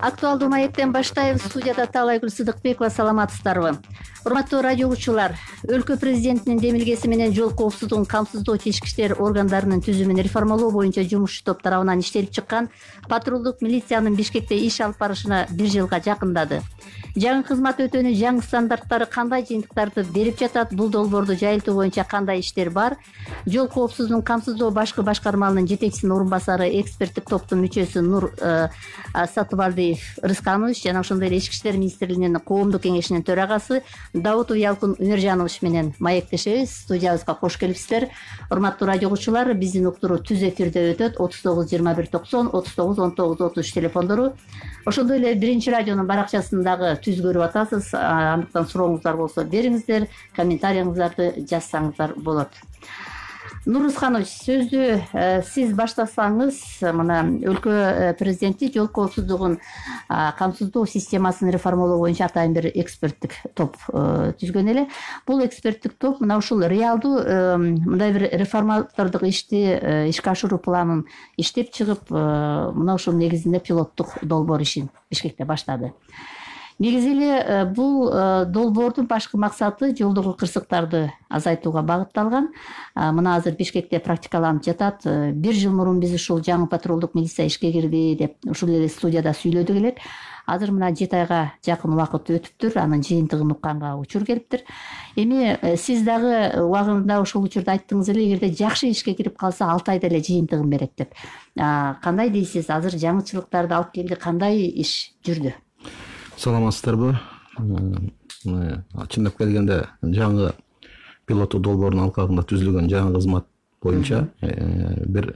Актуалдуу маектен баштайбыз. Студияда Таалайгүл Сыдыкбекова, саламатсыздарбы? Урматтуу радио угуучулар, өлкө президентинин демилгеси менен жол коопсуздугун камсыздоо ички иштер органдарынын түзүмүн реформалоо боюнча жумушчу топ тарабынан иштелип чыккан патрулдук милициянын Бишкекте иш алып барышына 1 жылга жакындады. Жаңы кызмат өтөөнүн жаңы стандарттары кандай жыйынтыктарды берип жатат? Бул долбоорду жайылтуу боюнча кандай иштер бар? Жол коопсуздугун камсыздоо башкы башкармалынын жетекчисинин орун басары, эксперттик топтун мүчөсү Нур Сатыбалдиев Рысканович жана ошондой эле Ички иштер министрлигинин коомдук кеңешинин төрагасы Даутов Ялкын Өмөржанович менен маектешебиз. Студиябызга кош келипсиздер. Урматтуу радио угуучулар, биздин уктуруу түз эфирде өтөт. 39 21 90 39 19 33 телефондору. Ошондой эле биринчи радионун баракчасындагы түз көрүп атасыз. Андыктан сурооңуздар болсо бериңиздер, комментарийиңиздарды жазсаңыздар болот. Нур Рысканович, сөздү сиз баштасаңыз, мына өлкө президенти жол коопсуздугун камсыздоо системасын реформалоо боюнча атайын бир эксперттик топ түзгөн эле. Бул эксперттик топ мына ушул реалдуу мындай бир реформатордук ишти ишке ашыруу планын иштеп чыгып, мына ушул негизинде пилоттук долбоор ишин Бишкекте баштады. Негизи эле бул долбоордун башкы максаты жолдогу кырсыктарды азайтууга багытталган. Мына азыр Бишкекте практикаланып жатат. 1 жыл мурун биз ушул жаңы патрулдук милиция ишке кирди деп ушул эле студияда сүйлөдүк элек. Азыр мына 7 айга жакын убакыт өтүптүр, анын жыйынтыгын укканга учур келиптир. Эми сиз дагы убагында ошол учурда айттыңыз эле, эгерде жакшы ишке кирип калса 6 айда эле жыйынтыгын берет деп. Кандай дейсиз? Азыр жаңычылыктарды алып келди, кандай иш жүрдү? Саламатсыздарбы? Чындап келгенде жаңы пилоттук долбоордун алкагында түзүлгөн жаңы кызмат боюнча бир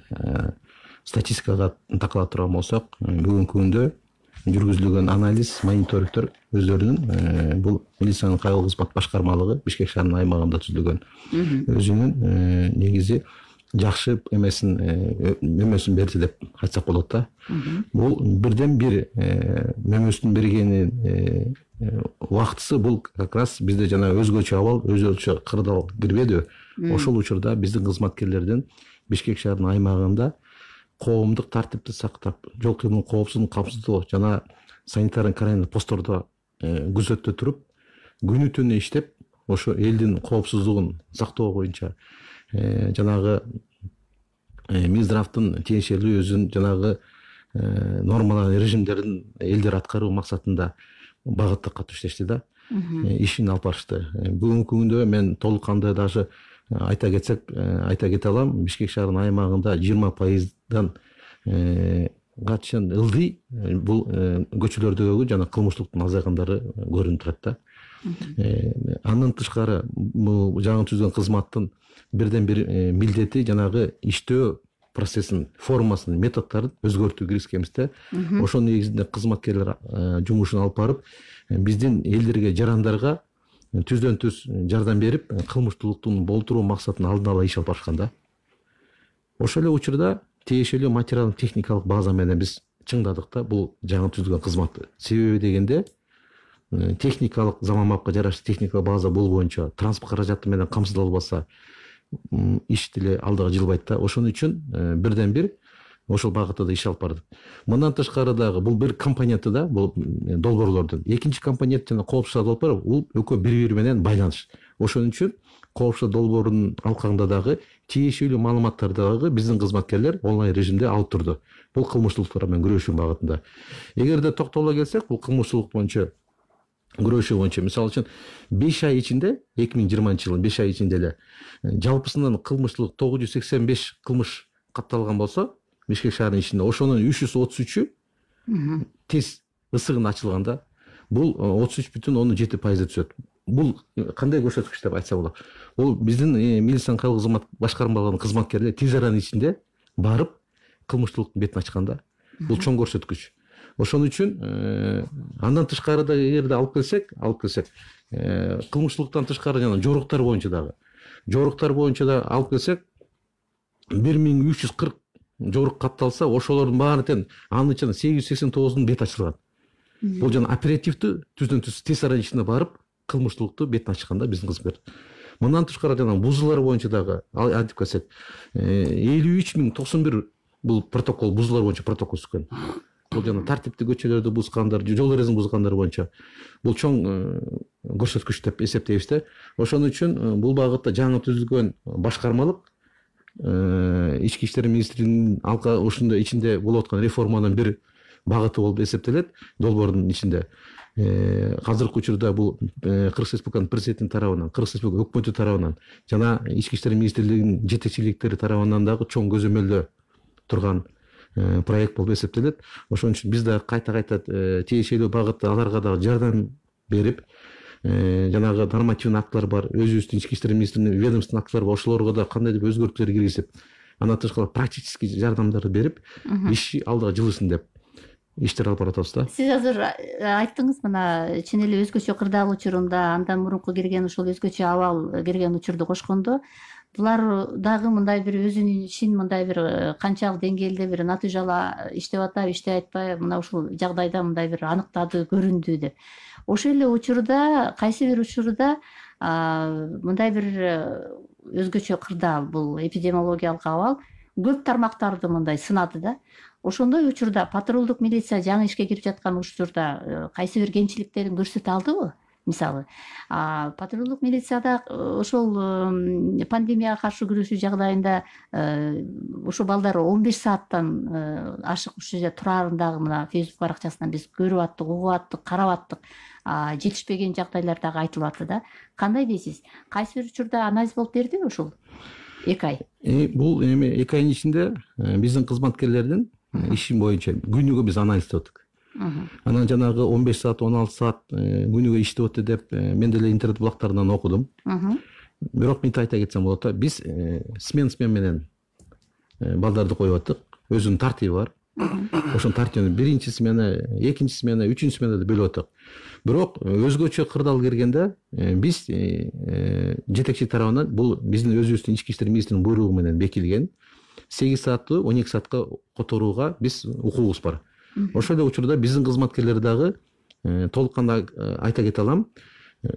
статистикага такала турган болсок, бүгүнкү күндө жүргүзүлгөн анализ, мониторингдер өздөрүнүн бул милициянын кайгылуу кызмат башкармалыгы Бишкек шаарынын аймагында түзүлгөн өзүнүн негизи жакшы мөмөсүн берди деп айтсак болот да. Бул бирден бир мөмөсүн бергенин убактысы бул как раз бизде жана өзгөчө абал, өзгөчө кырдаал кирбеди. Ошол учурда биздин кызматкерлердин Бишкек шаарынын аймагында коомдук тартипти сактап, жол кыймыл коопсуздугун камсыздоо жана санитардык карантин посттордо күзөттө туруп, күнү түнү иштеп, ошо элдин коопсуздугун сактоо боюнча жанагы Минздравдын тиешелүү өзүнүн жанагы нормалар, режимдерин элдер аткаруу максатында багытта катуу иштешти да. Ишин алып барышты. Бүгүнкү күндө мен толук кандай даже айта кете алам. Бишкек шаарынын аймагында 20%дан качан ылдый бул көчөлөрдөгү жана кылмыштуулуктун азайгандары көрүнүп турат да. Андан тышкары бул жаңы түзгөн кызматтын бирден бир милдети жанагы иштөө процессин, формасын, методдорун өзгөртүү киришкенбизде. Ошол негизинде кызматкерлер жумушун алып барып, биздин элдерге, жарандарга түздөн түз жардам берип, кылмыштуулуктун болтуруу максатын алдын ала иш алып барышкан да. Ошол эле учурда тиешелүү материалдык техникалык база менен биз чыңдадык да бул жаңы түзүлгөн кызматты. Себеби дегенде техникалык заманбапка жараша техникалык база бул боюнча транспорт каражаты менен камсыздалбаса иш деле алдыга жылбайт да. Ошон үчүн бирден бир ошол багытта да иш алып бардык. Мындан тышкары дагы бул бир компоненти да, бул долбоорлордун. Экинчи компонент жана коопсуздук долбоор бул экөө бири-бири менен байланыш. Ошон үчүн коопсуздук долбоорунун алкагында дагы тиешелүү маалыматтарды дагы биздин кызматкерлер онлайн режимде алып турду. Бул кылмыштуулуктар менен күрөшүү багытында. Эгерде токтоло келсек, бул кылмыштуулук боюнча күрөшүү боюнча мисалы үчүн 5 ай ичинде 2020-жылдын 5 ай ичинде эле жалпысынан кылмыштуулук 985 кылмыш катталган болсо, Бишкек шаарынын ичинде ошонун 333-ү тез ысыгын ачылган да. Бул 33,7% түзөт. Бул кандай көрсөткүч деп айтса болот. Бул биздин милициянын кайгылуу кызмат башкармалыгынын кызматкерлери тез аранын ичинде барып кылмыштуулуктун бетин ачкан да. Бул чоң көрсөткүч. Ошон үчүн андан тышкары да эгерде алып келсек, кылмыштуулуктан тышкары жана жоруктар боюнча да алып келсек, 1340 жорук катталса, ошолордун баары тең анын ичинде 889-дун бети ачылган. Бул жана оперативдүү түздөн түз тез аранын ичинде барып кылмыштуулукту бетин ачкан да биздин кызматкерлер. Мындан тышкары жана бузуулар боюнча дагы айтып келсек, 53.091 бул протокол, бузуулар боюнча протокол түзгөн. бул жана тартиптик көчөлөрдү бузгандар, жол эрежесин бузгандар боюнча бул чоң көрсөткүч деп эсептейбиз да. Ошон үчүн бул багытта жаңы түзүлгөн башкармалык ички иштер министрлигинин алка ушундай ичинде болуп аткан реформанын бир багыты болуп эсептелет. Долбоордун ичинде азыркы учурда бул Кыргыз Республиканын президенти тарабынан, Кыргыз Республика өкмөтү тарабынан жана ички иштер министрлигинин жетекчиликтери тарабынан дагы чоң көзөмөлдө турган проект болуп эсептелет. Ошон үчүн биз да кайта тиешелүү багытта аларга дагы жардам берип, жанагы нормативдик актылар бар, өзүбүздүн ички иштер министрлигинин ведомственный актылары бар, ошолорго да кандайдыр бир өзгөртүүлөр киргизип, андан тышкары практический жардамдарды берип, иш алдыга жылысын деп иштер алып баратабыз да. Сиз азыр айттыңыз, мына чын эле өзгөчө кырдаал учурунда андан мурунку кирген ошол өзгөчө абал кирген учурду кошкондо, булар дагы мындай бир өзүнүн ишин мындай бир канчалык деңгээлде бир натыйжала иштеп атпайбы, иштей атпайбы, мына ушул жагдайда мындай бир аныктады, көрүндү деп. Ошол эле учурда, кайсы бир учурда мындай бир өзгөчө кырдаал, бул эпидемиологиялык абал көп тармактарды мындай сынады да. Ошондой учурда патрулдук милиция жаңы ишке кирип жаткан учурда кайсы бир кемчиликтерин көрсөтө алдыбы? Мисалы, патрулдук милицияда ошол пандемияга каршы күрөшүү жагдайында ошо балдар 15 сааттан ашык ушул жерде турарын дагы мына Facebook баракчасынан биз көрүп аттык, угуп аттык, карап аттык. Жетишпеген жагдайлар дагы айтылып атты да. Кандай дейсиз? Кайсы бир учурда анализ болуп бердиби ушул 2 ай? Бул эми 2 айдын ичинде биздин кызматкерлердин иши боюнча күнүгө биз анализ өттүк. Анан жанагы 15 саат, 16 саат күнүгө иштеп өттү деп мен деле интернет булактарынан окудум. Бирок мен айта кетсем болот да, биз смен менен балдарды коюп аттык. Өзүнүн тартиби бар. Ошонун тартибин биринчи смена, экинчи смена, үчүнчү сменада бөлүп аттык. Бирок өзгөчө кырдаал киргенде биз жетекчи тарабынан бул биздин өзүбүздүн ички иштер министринин буйругу менен бекилген 8 саатты 12 саатка которууга биз укугубуз бар. Ошол эле учурда биздин кызматкерлер дагы толук кандай айта кете алам,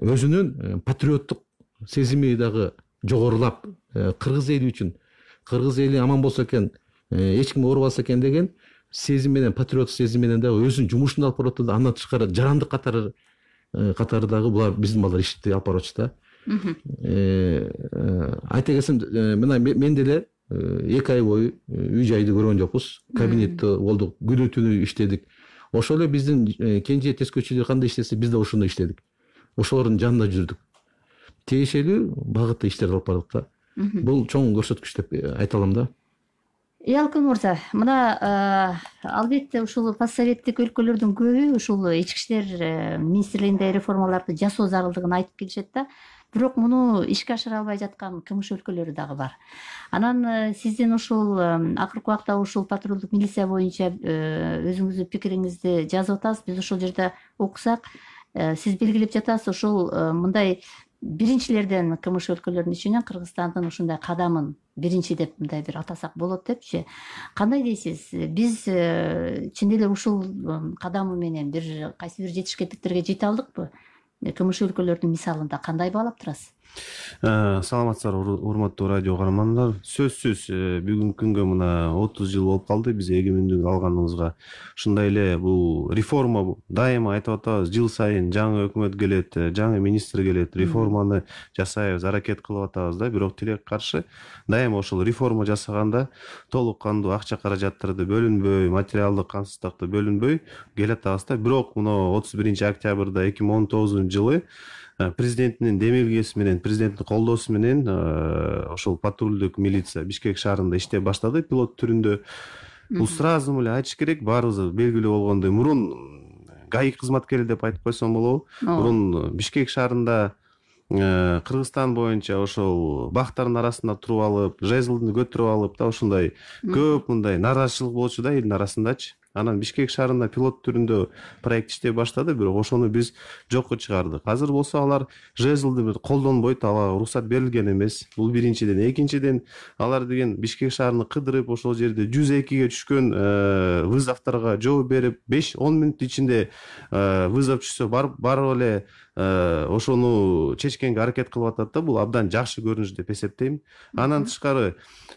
өзүнүн патриоттук сезими дагы жогорулап, кыргыз эли үчүн, кыргыз эли аман болсо экен, эч ким оорубаса экен деген сезим менен, патриоттук сезим менен дагы өзүнүн жумушун алып барып атат. Андан тышкары жарандык катары дагы булар биздин балдар ишти алып барып атышты да. Айта кетсем, мына мен деле 2 ай бою үй жайды көргөн жокпуз. Кабинетте болдук, күнү түнү иштедик. Ошол эле биздин кенже тескөчүлөр кандай иштесе, биз да ошондой иштедик. Ошолордун жанында жүрдүк. Тиешелүү багытта иштер алып бардык да. Бул чоң көрсөткүч деп айта алам да. Ялкын мырза, мына албетте ушул постсоветтик өлкөлөрдүн көбү ушул ички иштер министрлигинде реформаларды жасоо зарылдыгын айтып келишет да. Бирок муну ишке ашыра албай жаткан кымыш өлкөлөрү дагы бар. Анан сиздин ушул акыркы убакта ушул патрулдук милиция боюнча өзүңүздүн пикириңизди жазып атасыз. Биз ошол жерде окусак, сиз белгилеп жатасыз, ушул мындай биринчилерден кымыш өлкөлөрүнүн ичинен Кыргызстандын ушундай кадамын биринчи деп мындай бир атасак болот депчи. Кандай дейсиз? Биз чын эле ушул кадамы менен бир кайсы бир жетишкендиктерге жете алдыкпы? Кымыш өлкөлөрдүн мисалында кандай баалап турасыз? Саламатсыздар, урматтуу радио каармандар. Сөзсүз бүгүнкү күнгө мына 30 жыл болуп калды биз эгемендик алганыбызга. Ушундай эле бул реформа дайыма айтып атабыз, жыл сайын жаңы өкмөт келет, жаңы министр келет, реформаны жасайбыз, аракет кылып атабыз да. Бирок тилекке каршы дайыма ошол реформа жасаганда толук кандуу акча каражаттарды бөлүнбөй, материалдык камсыздыкты бөлүнбөй келет атабыз да. Бирок мына 31 октябрда 2019 жылы президенттин демилгеси менен, президенттин колдоосу менен ошол патрулдук милиция Бишкек шаарында иштеп баштады пилот түрүндө. Бул сразу эле айтыш керек, баарыбыз белгилүү болгондой, мурун ГАИ кызматкери деп айтып койсом болобу. Мурун Бишкек шаарында Кыргызстан боюнча ошол бактардын арасында туруп алып, жезлды көтөрүп алып да, ушундай көп мындай нааразычылык болчу да элдин арасындачы. Анан Бишкек шаарында пилот түрүндө проект иштеп баштады, бирок ошону биз жокко чыгардык. Азыр болсо алар жезлды колдонбойт, ага уруксат берилген эмес. Бул биринчиден. Экинчиден, алар деген Бишкек шаарыны кыдырып, ошол жерде 102-ге түшкөн вызовторго жооп берип, 5-10 мүнөт ичинде вызов түшсө барып эле ошону чечкенге аракет кылып атат да, бул абдан жакшы көрүнүш деп эсептейм. Андан тышкары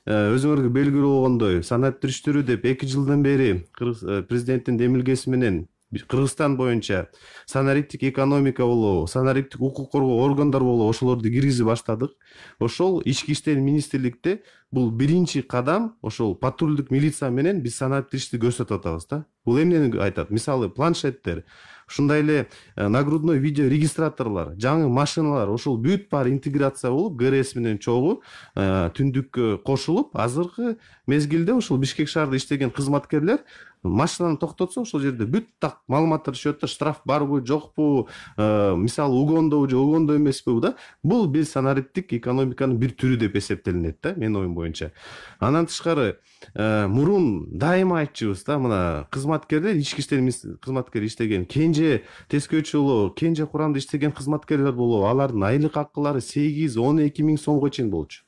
өзүңөргө белгилүү болгондой санаат түзүштүрүү деп 2 жылдан бери президенттин демилгеси менен Кыргызстан боюнча санариптик экономика болобу, санариптик укук коргоо органдар болобу, ошолорду киргизип баштадык. Ошол ички иштер министрликте бул биринчи кадам, ошол патрулдук милиция менен биз санариптикти көрсөтүп атабыз да. Бул эмнени айтат? Мисалы, планшеттер, ушундай эле нагрудной видео регистраторлор, жаңы машиналар, ошол бүт баары интеграция болуп, ГРС менен чогуу түндүккө кошулуп, азыркы мезгилде ошол Бишкек шаарда иштеген кызматкерлер машинаны токтотсо, ошол жерде бүт так маалыматтар түшөт да, штраф барбы, жокпу, мисалы угондобу же угондо эмеспи да. Бул биз санариптик экономиканын бир түрү деп эсептелинет да, менин оюм боюнча. Андан тышкары мурун дайыма айтчубуз да, мына кызматкерлер, ички иштер кызматкери иштеген, Кенже Тескөөчүлү, Кенже курамда иштеген кызматкерлер болобу, алардын айлык акылары 8-12 миң сомго чейин болчу.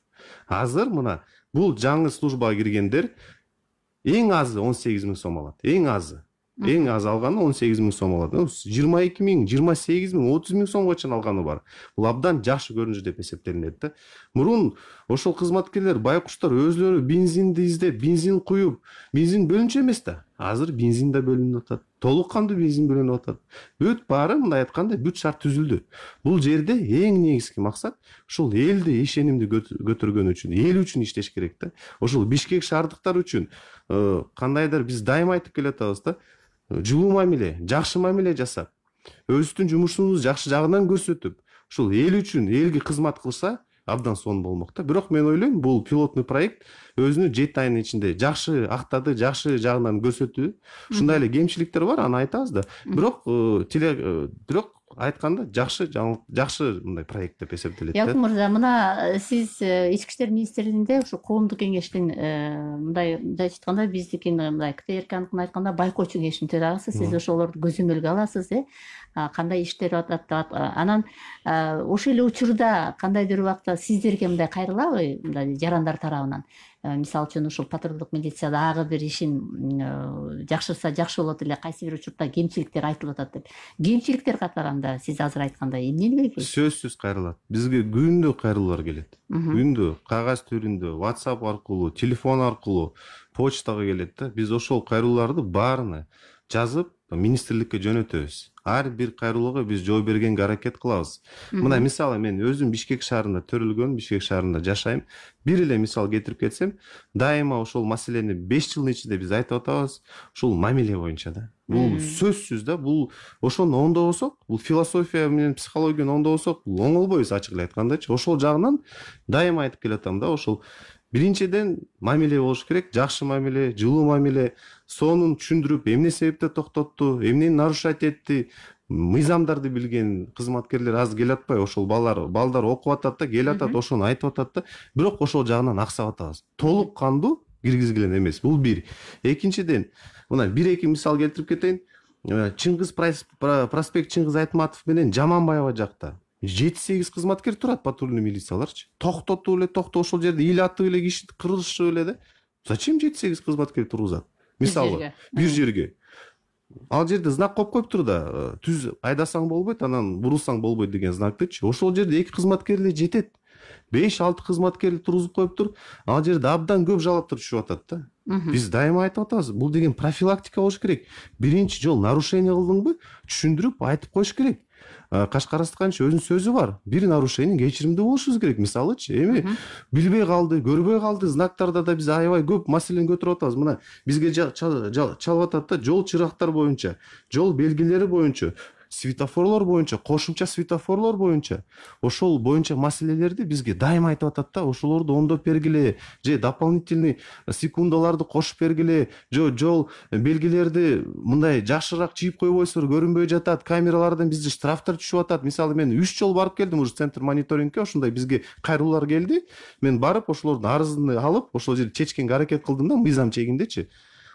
Азыр мына бул жаңы службага киргендер эң азы 18 миң сом алат. Эң азы. Эң аз алганы 18 миң сом алат. 22 миң, 28 миң, 30 миң сомго чейин алганы бар. Бул абдан жакшы көрүнүш деп эсептелинет да. Мурун ошол кызматкерлер, байкуштар өзлөрү бензинди издеп, бензин куюп, бензин бөлүнчү эмес да. Азыр бензин да бөлүнүп атат. Толук кандуу бензин бөлүнүп атат. Бүт баары, мындай айтканда, бүт шарт түзүлдү. Бул жерде эң негизги максат ушул элди ишенимди көтөргөн үчүн, эл үчүн иштеш керек да. Ошол Бишкек шаардыктар үчүн кандайдыр биз дайыма айтып келатабыз да, жылуу мамиле, жакшы мамиле жасап, өзүбүздүн жумушубузду жакшы жагынан көрсөтүп, ушул эл үчүн, элге кызмат кылса, абдан сонун болмок да. Бирок мен ойлойм, бул пилоттук проект өзүнү 7 айдын ичинде жакшы актады, жакшы жагынан көрсөтүү. Ушундай эле кемчиликтер бар, аны айтабыз да. Бирок айтканда жакшы мындай проект деп эсептелет. Якын мырза, мына сиз ички иштер министрлигинде ушу коомдук кеңештин мындай айтканда биздикин мындай КТРКныкын айтканда байкоочу кеңештин төрагасы, сиз ошолорду көзөмөлгө аласыз, кандай иштер атат. Анан ошол эле учурда кандайдыр убакта сиздерге мындай кайрылабы, мындай жарандар тарабынан? Мисалы үчүн ушул патрулдук милиция дагы бир ишин жакшырса жакшы болот эле, кайсы бир учурда кемчиликтер айтылып атат деп. Кемчиликтер катарында сиз азыр айткандай эмнени белгилейт? Сөзсүз кайрылат. Бизге күндө кайрылуулар келет. Күндө кагаз түрүндө, WhatsApp аркылуу, телефон аркылуу, почтага келет да. Биз ошол кайрылууларды баарына жазып министрликке жөнөтөбүз. Ар бир кайрылууга биз жооп бергенге аракет кылабыз. Мына мисалы, мен өзүм Бишкек шаарында төрөлгөн, Бишкек шаарында жашайм. Бир эле мисал кетирип кетсем, дайыма ошол маселени 5 жылдын ичинде биз айтып атабыз, ушул мамиле боюнча да. Бул сөзсүз да, бул ошону оңдобосок, бул философия менен психологияны оңдобосок, бул оңолбойбуз, ачык эле айткандачы. Ошол жагынан дайыма айтып келатам да, ошол биринчиден мамиле болуш керек, жакшы мамиле, жылуу мамиле, сонун түшүндүрүп, эмне себепте токтотту, эмнени нарушать этти, мыйзамдарды билген кызматкерлер аз келе атпай, ошол балдар окуп атат да, келе атат, ошону айтып атат да. Бирок ошол жагынан аксап атабыз. Толук кандуу киргизилген эмес. Бул бир. Экинчиден, мына 1-2 мисал келтирип кетейин. Чыңгыз проспект Чыңгыз Айтматов менен Жаманбаева жакта 7-8 кызматкер турат, патрульный милицияларчы. Токтотуп эле, ошол жерде ил атып эле, киши кырылышып эле да. Зачем 7-8 кызматкер тургузат? Мисалы, бир жерге. Ал жерде знак коюп коюптур да, түз айдасаң болбойт, анан бурулсаң болбойт деген знактычы. Ошол жерде 2 кызматкер эле жетет. 5-6 кызматкер тургузуп коюптур. Ал жерде абдан көп жалаптар түшүп атат да. Биз дайыма айтып атабыз, бул деген профилактика болуш керек. Биринчи жол нарушение кылдыңбы, түшүндүрүп айтып коюш керек. Кашкар Астканчы өзүнүн сөзү бар. Бир нарушение кечиримдүү болушубуз керек. Мисалычы, эми билбей калды, көрбөй калды, знактарда да биз аябай көп маселени көтөрүп атабыз. Мына бизге чалып атат да, жол чырактар боюнча, жол белгилери боюнча, светофорлор боюнча, кошумча светофорлор боюнча, ошол боюнча маселелерди бизге дайыма айтып атат да, ошолорду оңдоп бергиле, же дополнительный секундаларды кошуп бергиле, жол белгилерди мындай жакшыраак чийип койбойсуңар, көрүнбөй жатат, камералардан бизде штрафтар түшүп атат. Мисалы, мен 3 жол барып келдим уже центр мониторингке, ошондой бизге кайрылуулар келди. Мен барып ошолордун арызын алып, ошол жерде чечкенге аракет кылдым да, мыйзам чегиндечи.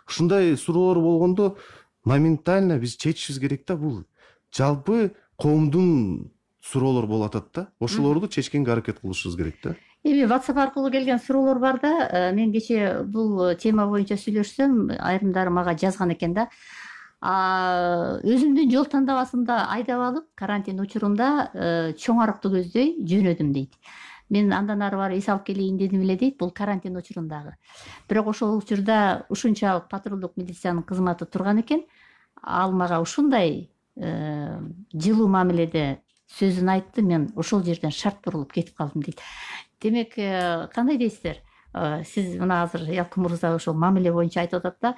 Ушундай суроолор болгондо моментально биз чечишибиз керек да. Бул жалпы коомдун суроолор болуп атат да. Ошолорду чечкенге аракет кылышыбыз керек да. Эми WhatsApp аркылуу келген суроолор бар да. Мен кечээ бул тема боюнча сүйлөшсөм, айрымдары мага жазган экен да. Өзүмдүн жол тандабасымды айдап алып карантин учурунда чоң арыкты көздөй жөнөдүм дейт. Мен андан ары барып эс алып келейин дедим эле дейт, бул карантин учурундагы. Бирок ошол учурда ушунчалык патрулдук милициянын кызматы турган экен. Ал мага ушундай жылуу мамиледе сөзүн айтты, мен ошол жерден шарт бурулуп кетип калдым дейт. Демек, кандай дейсиздер? Сиз мына азыр Ялкын мырза ошол мамиле боюнча айтып атат да,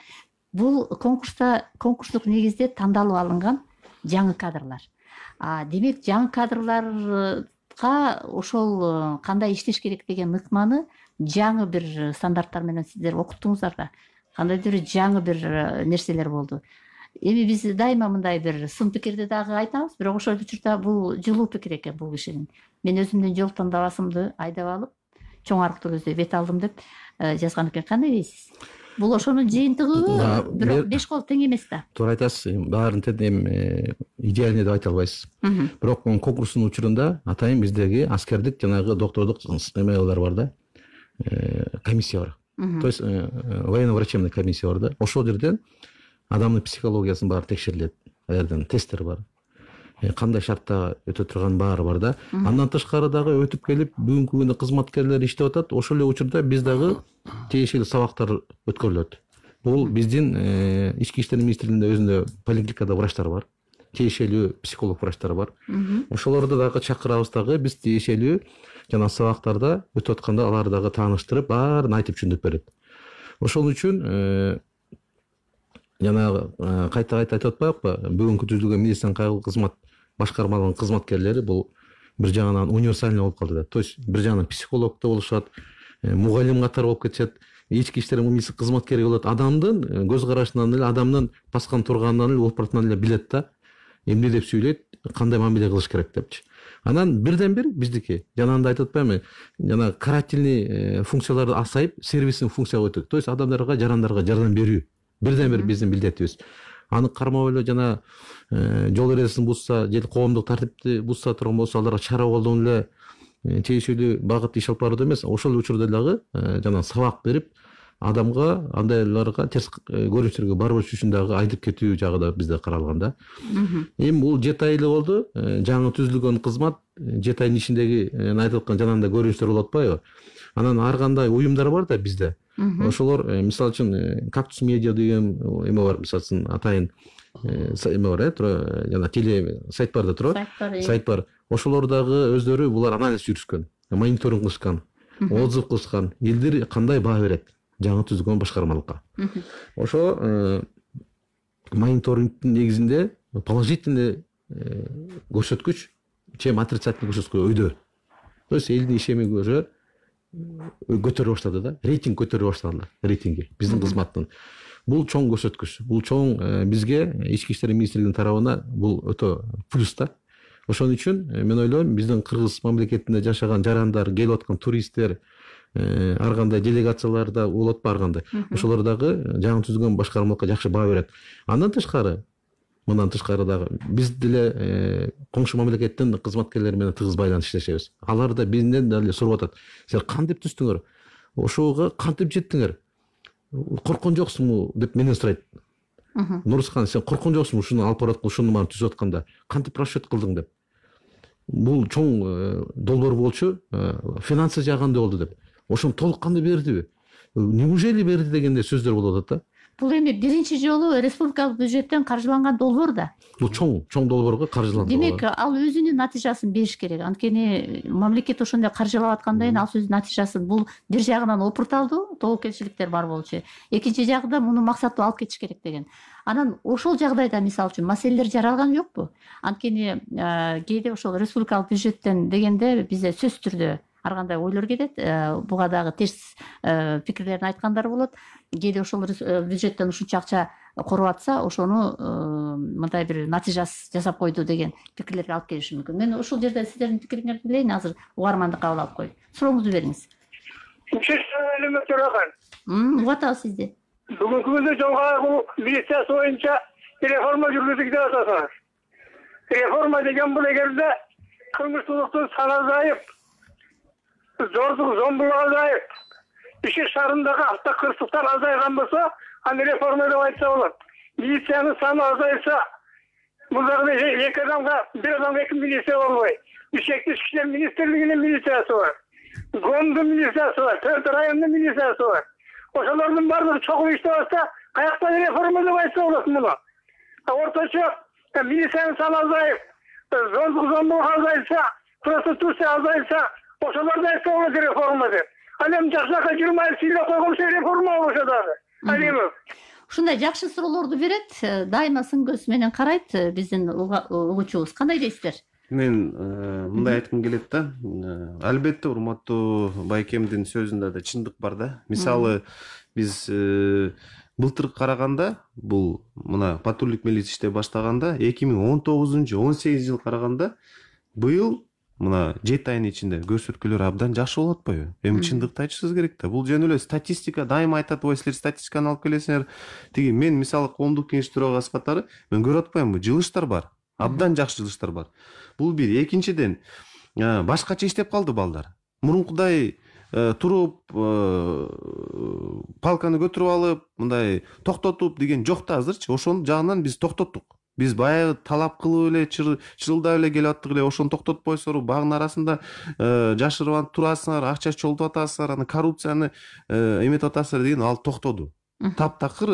бул конкурстук негизде тандалып алынган жаңы кадрлар. Демек, жаңы кадрларга ошол кандай иштеш керек деген ыкманы жаңы бир стандарттар менен сиздер окуттуңуздар да. Кандайдыр жаңы бир нерселер болду. Эми биз дайыма мындай бир сын пикирди дагы айтабыз, бирок ошол учурда бул жылуу пикир экен бул кишинин. Мен өзүмдүн жол тандабасымды айдап алып, чоң арыкты көздөй бет алдым деп жазган экен. Кандай дейсиз? Бул ошонун жыйынтыгы, бирок беш кол тең эмес да. Туура айтасыз. Баарын эми идеальный деп айта албайсыз. Бирок конкурстун учурунда атайын биздеги аскердик жанагы доктордук эмелер бар да. Комиссия бар. То есть военно-врачебный комиссия бар да. Ошол жерден адамдын психологиясынын баары текшерилет. Аерден тесттер бар. Кандай шартта өтө турган баары бар да. Андан тышкары дагы өтүп келип, бүгүнкү күндө кызматкерлер иштеп атат. Ошол эле учурда биз дагы тиешелүү сабактар өткөрүлөт. Бул биздин ички иштер министрлигинде өзүндө поликлиникада врачтар бар. Тиешелүү психолог врачтар бар. Ошолорду дагы чакырабыз дагы, биз тиешелүү жана сабактарда өтүп атканда аларды дагы тааныштырып, баарын айтып түшүндүрүп берет. Ошол үчүн жана кайта айтып атпайбыкпы, бүгүнкү түзүлгөн медицина кайгылык кызмат башкармалыгынын кызматкерлери бул бир жагынан универсальный болуп калды да. То есть бир жагынан психолог да болушат, мугалим катары болуп кетишет, ички иштер милиция кызматкери болот. Адамдын көз карашынан эле, адамдын баскан турганынан эле, опыртынан эле билет да, эмне деп сүйлөйт, кандай мамиле кылыш керек депчи. Анан бирден бир биздики, жанагындай айтып атпаймынбы, жана карательный функцияларды асайып, сервистик функцияга өтөт. То есть адамдарга, жарандарга жардам берүү. Бирден бир биздин милдетибиз. Аны кармап эле жана жол эрежесин бузса, же коомдук тартипти бузса турган болсо, аларга чара колдонуп эле тиешелүү багытта иш алып баруу эмес. Ошол учурда дагы жана сабак берип, адамга андайларга терс көрүнүштөргө барбаш үчүн дагы айтып кетүү жагы да бизде каралган да. Эми бул 7 ай эле болду. Жаңы түзүлгөн кызмат 7 айдын ичиндеги айтып аткан жанагындай көрүнүштөр болуп атпайбы? Анан ар кандай уюмдар бар да бизде. Ошолор мисалы үчүн Кактус медиа деген эме бар, мисалы үчүн атайын эме бар, жана теле сайт бар да турат. Сайт бар. Ошолор дагы өздөрү булар анализ жүргүзгөн, мониторинг кылышкан, отзыв кылышкан, элдер кандай баа берет жаңы түзүлгөн башкармалыкка. Ошо мониторингдин негизинде положительный көрсөткүч, чем отрицательный көрсөткүч өйдө. То есть элдин ишемиги уже көтөрө баштады да, рейтинг көтөрө баштады, рейтинги биздин кызматтын. Бул чоң көрсөткүч, бул чоң бизге ички иштер министрлигинин тарабына бул өтө плюс да. Ошон үчүн мен ойлойм, биздин кыргыз мамлекетинде жашаган жарандар, келип аткан туристтер, ар кандай делегацияларда болот бар кандай. Ошолор дагы жаңы түзүлгөн башкармалыкка жакшы баа берет. Андан тышкары, мындан тышкары дагы биз деле коңшу мамлекеттин кызматкерлери менен тыгыз байланыш иштешебиз. Алар да бизден деле сурап атат. Силер кантип түстүңөр? Ошого кантип жеттиңер? Корккон жоксуңбу деп менен сурайт. Нурсхан, сен корккон жоксуңбу ушуну алып барат, ушуну мана түзүп атканда? Кантип расчет кылдың деп. Бул чоң долбоор болчу, финансы жаганда болду деп. Ошону толук кандай бердиби? Неужели берди дегенде сөздөр болуп атат да. Бул эми биринчи жолу республикалык бюджеттен каржыланган долбоор да. Бул чоң долбоорго каржыланган. Демек, ал өзүнүн натыйжасын бериш керек. Анткени мамлекет ошондой каржылап аткандан кийин ал сөзүнүн натыйжасын, бул бир жагынан опурталдуу, тобокелчиликтер бар болчу. Экинчи жагында муну максаттуу алып кетиш керек деген. Анан ошол жагдайда мисалы үчүн маселелер жаралган жокпу? Анткени кээде ошол республикалык бюджеттен дегенде бизде сөзсүз түрдө ар кандай ойлор кетет, буга дагы терс пикирлерин айткандар болот. Кээде ошол бюджеттен ушунча акча короп атса, ошону мындай бир натыйжасыз жасап койду деген пикирлерге алып келиши мүмкүн. Мен ушул жерде сиздердин пикириңерди билейин, азыр угарманды кабыл алып коеюн. Сурооңузду бериңиз. Угуп атабыз сизди. Бүгүнкү күндө жоңгу милициясы боюнча реформа жүргүзүк деп атасыңар. Реформа деген бул эгерде кылмыштуулуктун саны азайып, зордук зомбулук азайып, иши шаарындагы автокырсыктар азайган болсо, аны реформа деп айтса болот. милицияның саны азайса, бұларда екі адамға, бір адамға екі милиция болмай. Ішкі ішкі министрлігінің милициясы бар. Гомдың милициясы бар, 4 районның милициясы бар. Ошолардың барлығы чоғын ішті баста, қаяқтан реформа деп айтса оласын мұны. Орташа милицияның саны азайып, зомбылық азайса, проституция азайса, ошоларды айтса оласы реформа деп. Әлем жақшақа 20 ай сыйлы қойғымсы реформа олашадағы. Әлемі. Ушундай жакшы суроолорду берет, дайыма сын көз менен карайт биздин угуучубуз. Кандай дейсиздер? Мен мындай айткым келет да. Албетте урматтуу Байкемдин сөзүндө да чындык бар да. Мисалы биз былтыр караганда, бул мына патрулдук милиция иштеп баштаганда 2019-18 жыл караганда, быйыл мына 7 айдын ичинде көрсөткүлөр абдан жакшы болуп атпайбы? Эми чындыкты айтышыбыз керек да. Бул жөн эле статистика, дайыма айтат, силер статистиканы алып келесиңер. Тиги мен мисалы коомдук кеңеш төрагасы катары мен көрүп атпаймынбы? Жылыштар бар. Абдан жакшы жылыштар бар. Бул бир. Экинчиден, башкача иштеп калды балдар. Мурункудай туруп, палканы көтөрүп алып, мындай токтотуп деген жок да азырчы. Ошонун жагынан биз токтоттук. Биз баягы талап кылып эле, чырылдап эле келип аттык эле, ошону токтотпойсуңар, багын арасында жашырып турасыңар, акча чогултуп атасыңар, аны коррупцияны эметип атасыңар деген ал токтоду. Таптакыр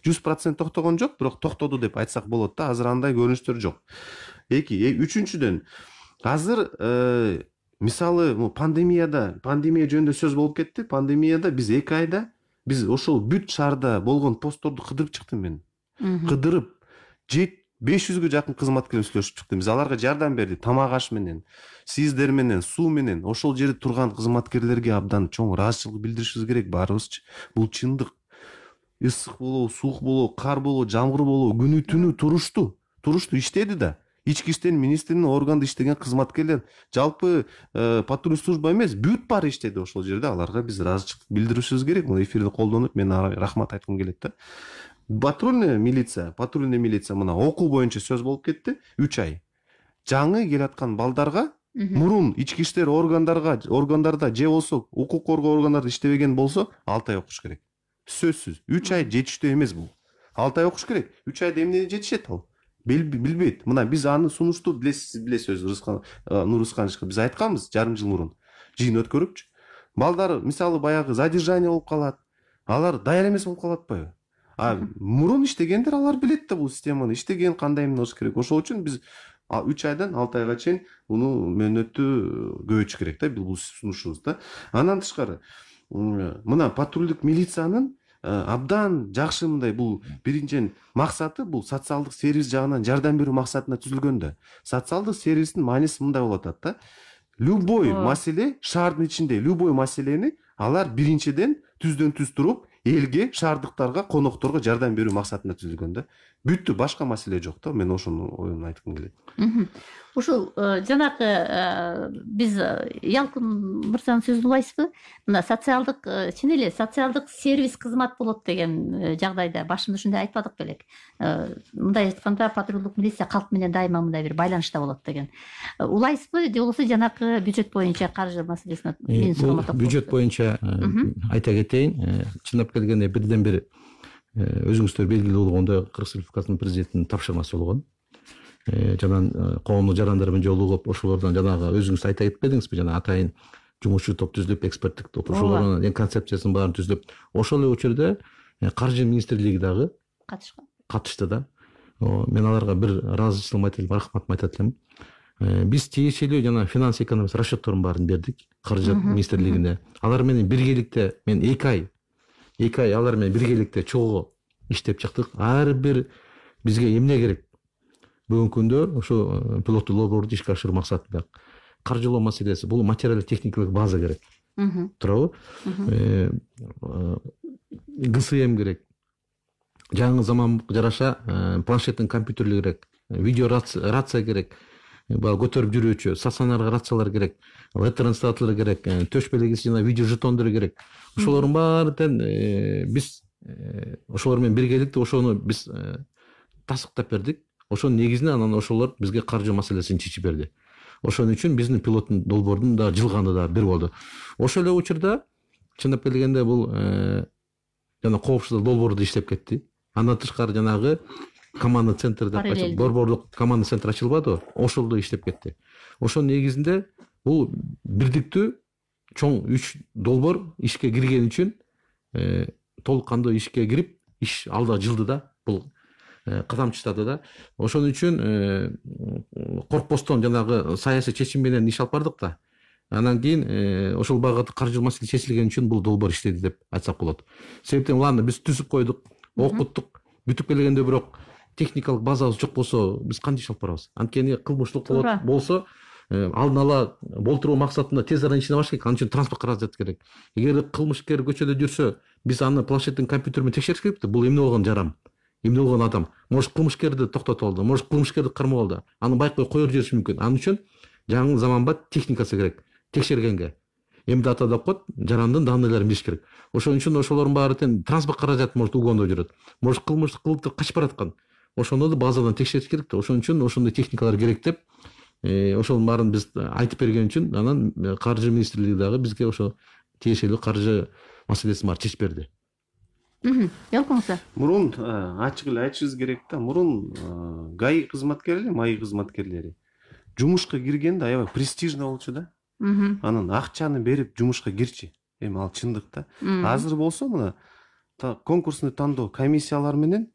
100% токтогон жок, бирок токтоду деп айтсак болот да, азыр андай көрүнүштөр жок. Үчүнчүдөн, азыр мисалы пандемия жөнүндө сөз болуп кетти. Пандемияда биз 2 айда биз ошол бүт шаарда болгон постторду кыдырып чыктым мен. Кыдырып 500-гө жакын кызматкерлер сүйлөшүп чыкты. Биз аларга жардам бердик, тамак аш менен, сиздер менен, суу менен. Ошол жерде турган кызматкерлерге абдан чоң ыраазычылык билдиришибиз керек баарыбызчы. Бул чындык. Ысык болобу, суук болобу, кар болобу, жамгыр болобу, күнү түнү турушту, иштеди да. Ички иштер министринин органында иштеген кызматкерлер, жалпы патруль служба эмес, бүт баары иштеди ошол жерде. Аларга биз ыраазычылык билдиришибиз керек. Мына эфирди колдонуп, мен рахмат айткым келет да. Патрульный милиция мына окуу боюнча сөз болуп кетти. 3 ай. Жаңы келаткан балдарга мурун ички иштер органдарда же болсо укук коргоо органдарында иштебеген болсо 6 ай окуш керек. Сөзсүз. 3 ай жетиштүү эмес бул. 6 ай окуш керек. 3 айда эмне жетишет ал? Билбейт. Мына биз аны сунушту билесиз, Нурысканычка биз айтканбыз жарым жыл мурун. Жыйын өткөрүпчү. Балдар мисалы баягы задержание болуп калат. Алар даяр эмес болуп калат атпайбы? Мурун иштегендер алар билет да бул системаны, иштеген кандай эмне болуш керек. Ошол үчүн биз 3 айдан 6 айга чейин муну мөөнөттү көбөйтүш керек да, бул сунушубуз да. Андан тышкары мына патрулдук милициянын абдан жакшы мындай бул биринчиден максаты бул социалдык сервис жагынан жардам берүү максатына түзүлгөн да. Социалдык сервистин мааниси мындай болуп атат да. Любой маселе, шаардын ичинде любой маселени алар биринчиден түздөн түз туруп элге, шаардыктарга, конокторго жардам берүү максатында түзүлгөн да. Бүттү, башка маселе жок да. Мен ошону оюмду айткым келет. Ушул жанагы биз Ялкын мырзанын сөзүн улайсызбы? Мына социалдык, чын эле социалдык сервис кызмат болот деген жагдайда башында ушундай айтпадык белек. Мындай айтканда патрулдук милиция калк менен дайыма мындай бир байланышта болот деген. Улайсызбы? Же болбосо жанагы бюджет боюнча каржы маселесине мен суроо токтолуп. Бюджет боюнча айта кетейин, чындап келгенде бирден бир өзүңүздөр белгилүү болгондой Кыргыз Республикасынын президентинин тапшырмасы болгон. Жана коомдук жарандары менен жолугуп, ошолордон жанагы өзүңүз айта кетпедиңизби, жана атайын жумушчу топ түзүлүп, эксперттик топ ошолордун концепциясын баарын түзүлүп, ошол эле учурда каржы министрлиги дагы катышты да. Мен аларга бир ыраазычылыгымды айтып элем, рахматымды айтат элем. Биз тиешелүү жана финанс экономика расчеттордун баарын бердик каржы министрлигине. Алар менен биргеликте мен 2 ай алар менен биргеликте чогуу иштеп чыктык. Ар бир бизге эмне керек? Бүгүнкү күндө ошо пилоттук долбоорду ишке ашыруу максатында каржылоо маселеси, бул материалдык техникалык база керек. Туурабы? ГСМ керек. Жаңы заманга жараша планшеттин компьютерлери керек, видео рация керек. Көтөрүп жүрүүчү стационарга рациялар керек, электронстатлар керек, төш белгиси жана видео жетондору керек. Ошолордун баарын биз ошолор менен биргеликте ошону биз тасыктап бердик. Ошонун негизинде анан ошолор бизге каржы маселесин чечип берди. Ошон үчүн биздин пилоттун долбоордун да жылганы да бир болду. Ошол эле учурда чындап келгенде бул жана коопсуздук долбоору да иштеп кетти. Андан тышкары жанагы команда центр деп Параллельно. борборлук команда центр ачылбады, ошол иштеп кетти. Ошонун негизинде бул бирдиктүү чоң 3 долбоор ишке кирген үчүн толук кандуу ишке кирип, иш алда жылды да, бул кадам чыктады да. Ошон үчүн коркпостон жанагы саясий чечим менен иш алып бардык да. Анан кийин ошол багыт каржылык маселе чечилген үчүн бул долбоор иштеди деп айтсак болот. Себептен уланы биз түзүп койдук, окуттук, бүтүп келгенде бирок техникалык базабыз жок болсо биз кантип иш алып барабыз? Анткени кылмыштык болсо алдын ала болтуруу максатында тез арада ишине баш керек. Анын үчүн транспорт каражат керек. Эгер кылмышкер көчөдө жүрсө, биз аны планшеттин компьютер менен текшериш керек да. Бул эмне болгон жарам? Эмне болгон адам? Может кылмышкерди токтотуп алды, может кылмышкерди кармап алды. Аны байкой коюп жибериши мүмкүн. Анын үчүн жаңы заманбап техникасы керек. Текшергенге. Дата деп коет, жарандын данныйларын билиш керек. Ошон үчүн ошолордун баары тең транспорт каражаты может угондо жүрөт. Может кылмыш кылып качып бараткан. Ошону да базадан текшериш керек да. Ошон үчүн ошондой техникалар керек деп ошонун баарын биз айтып берген үчүн анан каржы министрлиги дагы бизге ошо тиешелүү каржы маселесин баарын чечип берди. Ялкын. Мурун ачык эле айтышыбыз керек да. Мурун ГАИ кызматкерлери, МАИ кызматкерлери жумушка киргенде аябай престижно болчу да. Анан акчаны берип жумушка кирчи. Эми ал чындык да. Азыр болсо мына конкурсный тандоо комиссиялар менен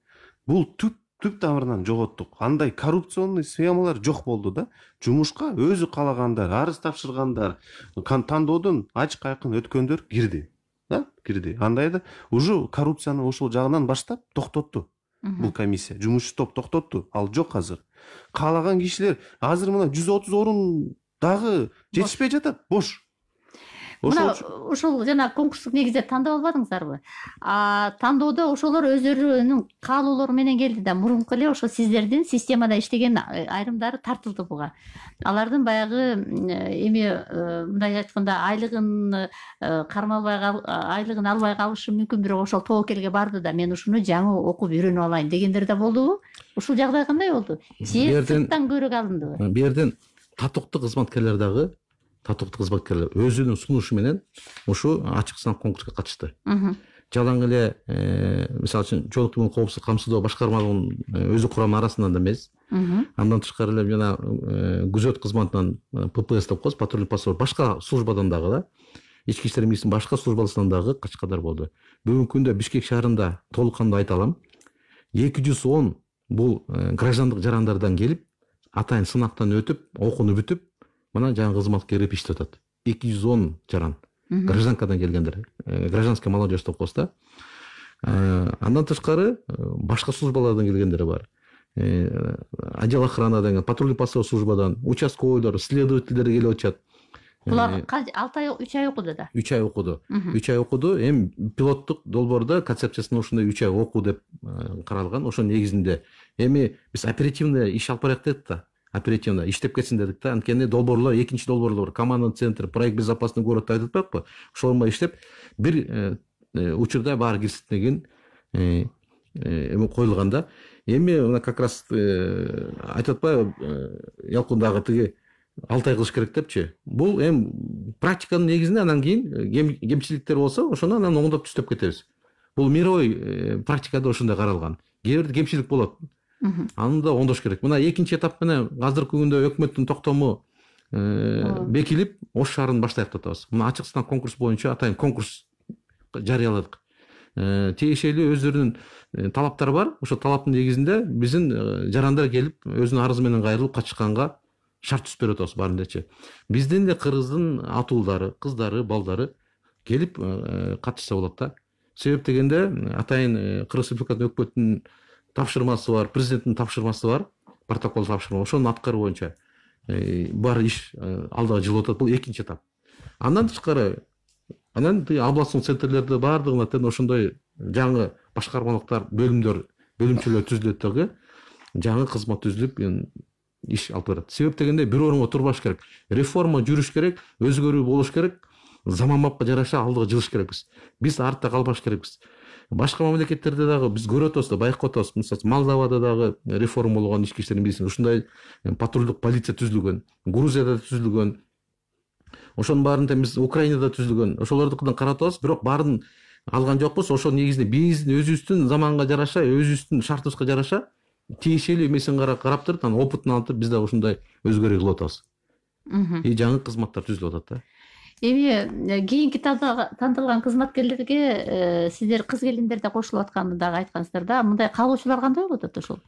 бул түп тамырынан жоготтук. Андай коррупционный схемалар жок болду да. Жумушка өзү калагандар, арыз тапшыргандар, тандоодон ачык айкын өткөндөр кирди. Да? Кирди. Андай да уже коррупцияны ошол жагынан баштап токтотту. Бул комиссия жумуш топ токтотту. Ал жок азыр. Каалаган кишилер азыр мына 130 орун дагы жетишпей жатат, бош. Ошол жана конкурстук негизде тандап албадыңыздарбы? Тандоодо ошолор өздөрүнүн каалоолору менен келди да. Мурунку эле ошо сиздердин системада иштеген айрымдары тартылды буга. Алардын баягы мындай айтканда айлыгын кармалбай айлыгын албай калышы мүмкүн, бирок ошол тобокелге барды да мен ушуну жаңы окуп үйрөнүп алайын дегендер да болдубу? Ушул жагдай кандай болду? Сырттан көрөк алындыбы? Бу жерден татыктуу кызматкерлер дагы өзүнүн сунушу менен ушу ачык сынак конкурска катышты. Жалаң эле мисалы үчүн жоолуктуу менен коопсуздук камсыздоо башкармалыгынын өзү курамы арасынан да эмес. Андан тышкары эле жана күзөт кызматынан ППС деп коебуз, патрульдик патруль башка службадан дагы да, ички иштер министринин башка службасынан дагы качкандар болду. Бүгүнкү күндө Бишкек шаарында толук кандуу айта алам, 210 бул граждандык жарандардан келип, атайын сынактан өтүп, окууну бүтүп, мына жаңы кызматка кирип иштеп атат. 210 жаран. Гражданкадан келгендер. Гражданский молодежь деп коебуз да. Андан тышкары башка службалардан келгендер бар. Отдел охранадан, патрульдик патруль службадан, участковойлор, следовательдер келип атышат. Булар 3 ай окуду да. 3 ай окуду. 3 ай окуду. Эми пилоттук долбоордо концепциясында ушундай 3 ай окуу деп каралган. Ошонун негизинде эми биз оперативно иш алып барайык дедик да. Оперативно иштеп кетсин дедик да. Анткени долбоорлор, экинчи долбоорлор, командный центр, проект безопасный город айтып атпайбы? Ошолор иштеп бир учурда баары кирсин деген эми коюлган да. Эми мына как раз айтып атпайбы? Ялкундагы тиги 6 ай кылыш керек депчи. Бул эми практиканын негизинде анан кийин кемчиликтер болсо, ошону анан оңдоп түзөп кетебиз. Бул мировой практикада ошондой каралган. Кээ бирде кемчилик болот. Аны да оңдош керек. Мына экинчи этап менен азыркы күндө өкмөттүн токтому бекилип, Ош шаарын баштайык деп атабыз. Мына ачык сынак конкурс боюнча атайын конкурс жарыяладык. Тиешелүү өздөрүнүн талаптары бар. Ошо талаптын негизинде биздин жарандар келип, өзүнүн арызы менен кайрылып катышканга шарт түзүп берип атабыз баарындачы. Биздин эле кыргыздын атуулдары, кыздары, балдары келип катышса болот да. Себеп дегенде атайын Кыргыз Республикасынын өкмөттүнүн тапшырмасы бар, президенттин тапшырмасы бар, протокол тапшырма. Ошонун аткаруу боюнча бар иш алдыга жылып атат. Бул экинчи этап. Андан тышкары анан областный центрлерде баардыгына тең ошондой жаңы башкармалыктар, бөлүмчөлөр түзүлөт дагы. Жаңы кызмат түзүлүп иш алып барат. Себеп дегенде бир орунга турбаш керек. Реформа жүрүш керек, өзгөрүү болуш керек. Заманбапка жараша алдыга жылыш керекпиз. Биз артта калбаш керекпиз. Башка мамлекеттерде дагы биз көрүп атабыз да, байкап атабыз. Мисалы, Молдовада дагы реформа болгон ички иштер министрлиги, ушундай патрулдук полиция түзүлгөн, Грузияда түзүлгөн. Ошонун баарын биз Украинада түзүлгөн. Ошолордукудан карап атабыз, бирок баарын алган жокпуз. Ошо негизинде биздин өзүбүздүн заманга жараша, өзүбүздүн шартыбызга жараша тиешелүү эмесин карап туруп, анан опытын алып туруп биз да ушундай өзгөрүү кылып атабыз. И жаңы кызматтар түзүлүп атат да. Эми кийинки тандалган кызматкерлерге сиздер кыз келиндер да кошулуп атканын дагы айткансыздар да. Мындай каалоочулар кандай болуп атат ошол?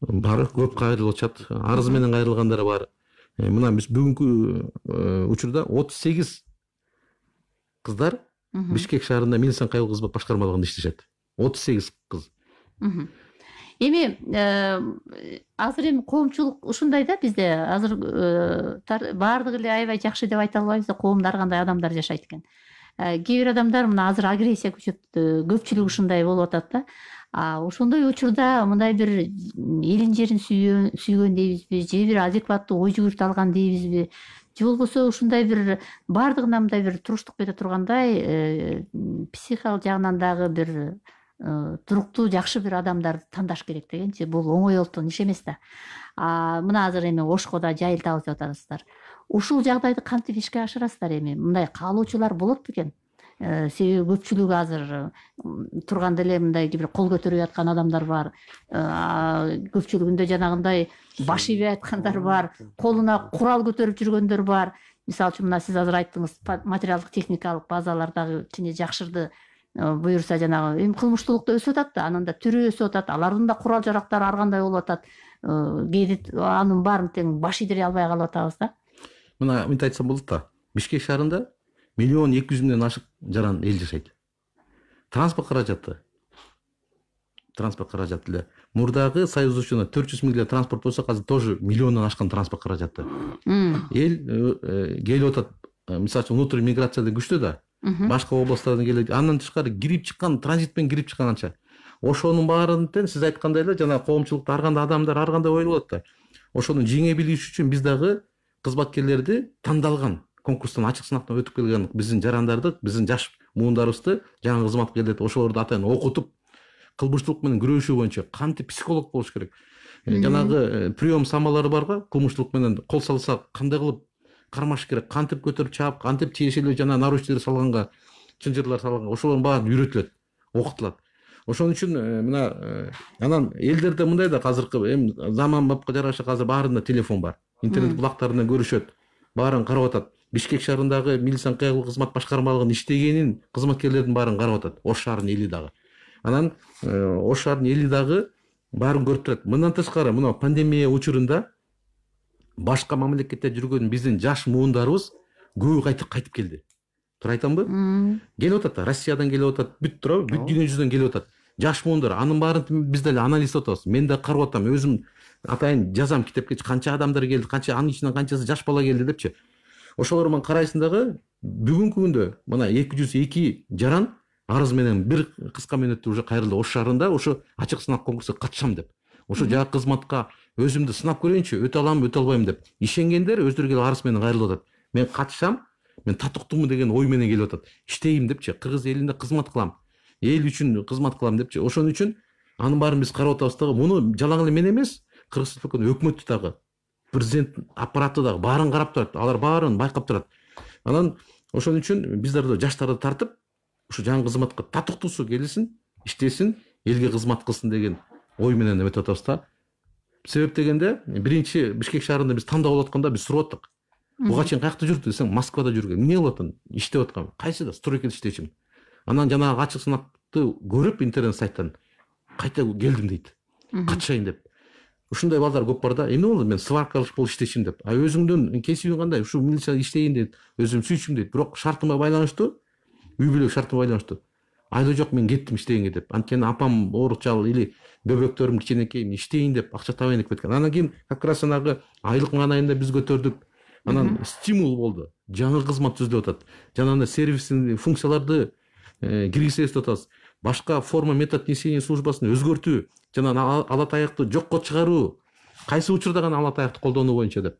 Бары көп кайрылып атышат. Арыз менен кайрылгандар бар. Мына биз бүгүнкү учурда 38 кыздар Бишкек шаарында милиция кайгылык кызмат башкармалыгында иштешет. 38 кыз. Эми азыр эми коомчулук ушундай да, бизде азыр баардыгы эле аябай жакшы деп айта албайбыз да, коомдо ар кандай адамдар жашайт экен. Кээ бир адамдар мына азыр агрессия күчөп, көпчүлүк ушундай болуп атат да. Ошондой учурда мындай бир элин жерин сүйгөн дейбизби, же бир адекваттуу ой жүгүртү алган дейбизби, же болбосо ушундай бир баардыгына мындай бир туруштук бере тургандай психикалык жагынан дагы бир туруктуу жакшы бир адамдарды тандаш керек дегенчи. Бул оңой олтон иш эмес да. Мына азыр эми Ошкодо жайылтабыз деп атасыздар. Ушул жагдайды кантип ишке ашырасыздар эми? Мындай каалоочулар болот бекен? Себеби көпчүлүгү азыр турганда эле мындай бир кол көтөрүп аткан адамдар бар. Көпчүлүгүндө жанагындай баш ийбей аткандар бар. Колуна курал көтөрүп жүргөндөр бар. Мисалы үчүн мына сиз азыр айттыңыз, материалдык техникалык базалар дагы кичине жакшырды. Буюрса жанагы эми кылмыштуулук да өсүп атат да, анын да түрү өсүп атат, алардын да курал жарактары ар кандай болуп атат. Кээде анын баарын тең баш ийдире албай калып атабыз да. Мына мынтип айтсам болот да. Бишкек шаарында 1 200 000 ашык жаран эл жашайт. Транспорт каражаты эле. Мурдагы союз учуна 400 000 транспорт болсо, азыр тоже 1 миллиондон ашкан транспорт каражаты. Эл келип атат. Мисалы үчүн внутренний миграцияда күчтүү да. Башка областтардан келет. Андан тышкары кирип чыккан, транзитпен кирип чыккан анча. Ошонун баарын тең сиз айткандай эле жана коомчулукта ар кандай адамдар ар кандай ой болот да. Ошону жеңе билиш үчүн биз дагы кызматкерлерди тандалган конкурстан ачык сынактан өтүп келген биздин жарандарды, биздин жаш муундарыбызды жаңы кызматкерлерди ошолорду атайын окутуп, кылмыштуулук менен күрөшүү боюнча кантип психолог болуш керек. Жанагы прием самалары барга, кылмыштуулук менен кол салса кандай кылып кармаш керек, кантип көтөрүп чаап, кантип тиешелүү жана наручниктер салганга, чынжырлар салганга, ошолордун баары үйрөтүлөт, окутулат. Ошон үчүн мына анан элдерде мындай да, азыркы эми заман бапка жараша азыр баарында телефон бар. Интернет булактарынан көрүшөт, баарын карап атат. Бишкек шаарындагы милиция кайгылык кызмат башкармалыгынын иштегенин кызматкерлердин баарын карап атат. Ош шаарынын эли дагы. Анан Ош шаарынын эли дагы баарын көрүп турат. Мындан тышкары мына пандемия учурунда башка мамлекетте жүргөн биздин жаш муундарыбыз көбү кайтып келди. Туура айтамбы? Келип атат, Россиядан келип атат, бүт туурабы? Бүт дүйнө жүзүнөн келип атат. Жаш муундар, анын баарын биз деле анализ атабыз. Мен да карап атам, өзүм атайын жазам китепке, канча адамдар келди, канча анын ичинен канчасы жаш бала келди депчи. Ошолор менен карайсың дагы, бүгүнкү күндө мына 202 жаран арыз менен бир кыска мөөнөттө уже кайрылды. Ош шаарында ошо ачык сынак конкурсуна катышам деп. Ошо жагы кызматка өзүмдү сынап көрөйүнчү, өтө аламбы, өтө албайм деп. Ишенгендер өздөрү келип арыз менен кайрылып атат. Мен катышам, мен татыктуумун деген ой менен келип атат. Иштейм депчи, кыргыз элинде кызмат кылам. Эл үчүн кызмат кылам депчи. Ошон үчүн анын баарын биз карап атабыз дагы. Муну жалаң эле мен эмес, Кыргыз Республикасынын өкмөтү дагы, президент аппараты дагы баарын карап турат. Алар баарын байкап турат. Анан ошон үчүн биздер жаштарды тартып, ушу жаңы кызматка татыктуусу келсин, иштесин, элге кызмат кылсын деген ой менен өтүп атабыз да. Себеп дегенде, биринчи Бишкек шаарында биз тандап болуп атканда биз сурап аттык. Буга чейин каякта жүрдү десең, Москвада жүргөн. Эмне болуп атам? Иштеп аткам. Кайсыда? Стройкада иштечим. Анан жанагы ачык сынакты көрүп интернет сайттан кайта келдим дейт. Катышайын деп. Ушундай балдар көп бар да. Эмне болду? Мен сваркалык болуп иштечим деп. Өзүңдүн кесибиң кандай? Ушу милицияда иштейин дейт. Өзүм сүйчүм дейт. Бирок шартыма байланыштуу, үй бүлө шартыма байланыштуу. Айла жок, мен кеттим иштейинге деп. Анткени апам оорукчал или бөбөктөрүм кичинекей, мен иштейин деп акча табайын деп кеткен. Анан кийин как раз анагы айлык маанайында биз көтөрдүк. Анан стимул болду. Жаңы кызмат түзүлүп атат. Жанагы сервистин функцияларды киргизебиз деп атабыз. Башка форма метод несения службасын өзгөртүү, жана ала таякты жокко чыгаруу, кайсы учурда гана ала таякты колдонуу боюнча деп.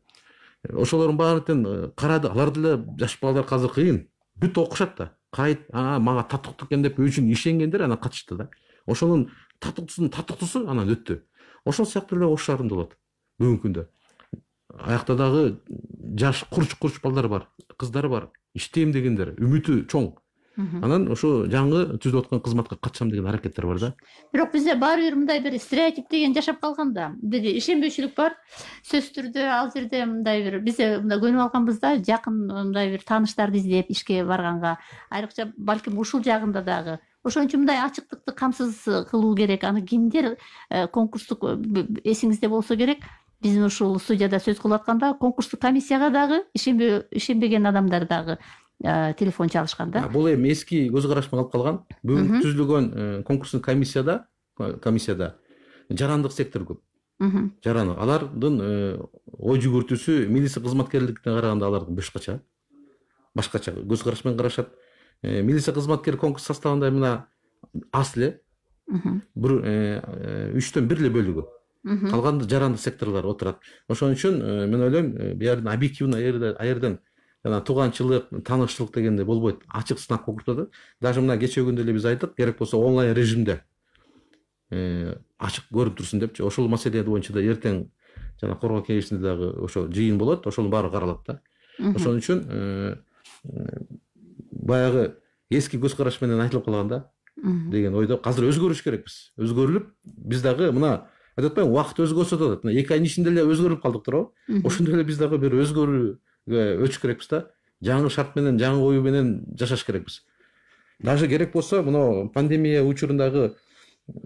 Ошолордун баарын карады. Алар деле жаш балдар азыр кыйын. Бүт окушат да. Карайт, мага татыктуу экен деп үчүн ишенгендер анан катышты да. Ошонун татыктуусу анан өттү. Ошол сыяктуу эле Ош шаарында болот бүгүнкү күндө. Аякта дагы жаш курч балдар бар, кыздар бар, иштейм дегендер, үмүтү чоң. Анан ошо жаңы түзүлүп аткан кызматка катышам деген аракеттер бар да. Бирок бизде баары бир мындай бир стереотип деген жашап калган да. Бизде ишенбөөчүлүк бар. Сөзсүз түрдө ал жерде мындай бир бизде мындай көнүп алганбыз да, жакын мындай бир тааныштарды издеп ишке барганга, айрыкча балким ушул жагында дагы. Ошон үчүн мындай ачыктыкты камсыз кылуу керек. Аны кимдер конкурстук эсиңизде болсо керек. Биздин ушул студияда сөз кылып атканда конкурстук комиссияга дагы ишенбеген адамдар дагы телефон чалышкан да. Бул эми эски көз караш менен калып калган. Бүгүн түзүлгөн конкурстук комиссияда жарандык сектор көп. Жараны алардын ой жүгүртүүсү милиция кызматкерлигине караганда алардын башкача көз караш менен карашат. Милиция кызматкер конкурс составында мына аз эле бир 3төн 1 эле бөлүгү. Калган жарандык секторлор отурат. Ошон үчүн мен ойлойм, бу жерден объективный аерден жана тууганчылык, таанышчылык дегенде болбойт. Ачык сынак конкурсу. Даже мына кечээ күндө эле биз айттык, керек болсо онлайн режимде ачык көрүп турсун депчи. Ошол маселе боюнча да эртең жана коргоо кеңешинде дагы ошо жыйын болот, ошонун баары каралат да. Ошон үчүн баягы эски көз караш менен айтылып калган да деген ойдо азыр өзгөрүш керекпиз. Өзгөрүлүп, биз дагы мына айтып атпайбы, убакыт өзгөрсө да атат. 2 айдын ичинде эле өзгөрүп калдык туурабы? Ошондой эле биз дагы бир өзгөрүүгө өтүш керекпиз да. Жаңы шарт менен, жаңы ою менен жашаш керекпиз. Даже керек болсо, мына пандемия учурундагы